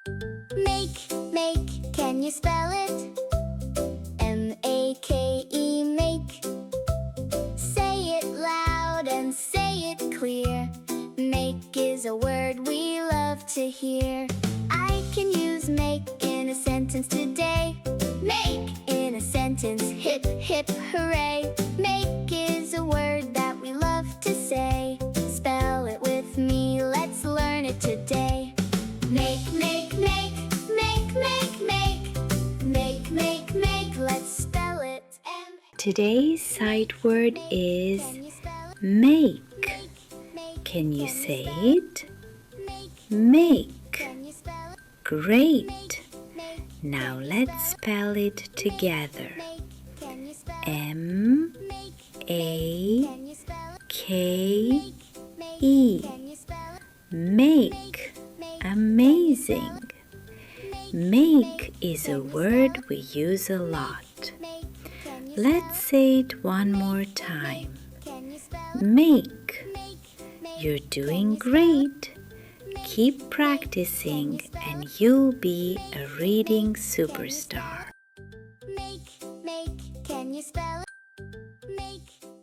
Make, can you spell it? M-A-K-E, make. Say it loud and say it clear. Make is a word we love to hear. I can use make in a sentence today. Make in a sentence, hip, hip, hooray. Make is a word that we love to say. Spell it with me, let's learn it today. Make, let's spell it. Today's sight word is make. Can you say it? Make. Great. Now let's spell it together. M-A-K-E. Make. Amazing. Make is a word we use a lot. Let's say it one more time. Make. You're doing great. Keep practicing and you'll be a reading superstar. Make, can you spell it? Make.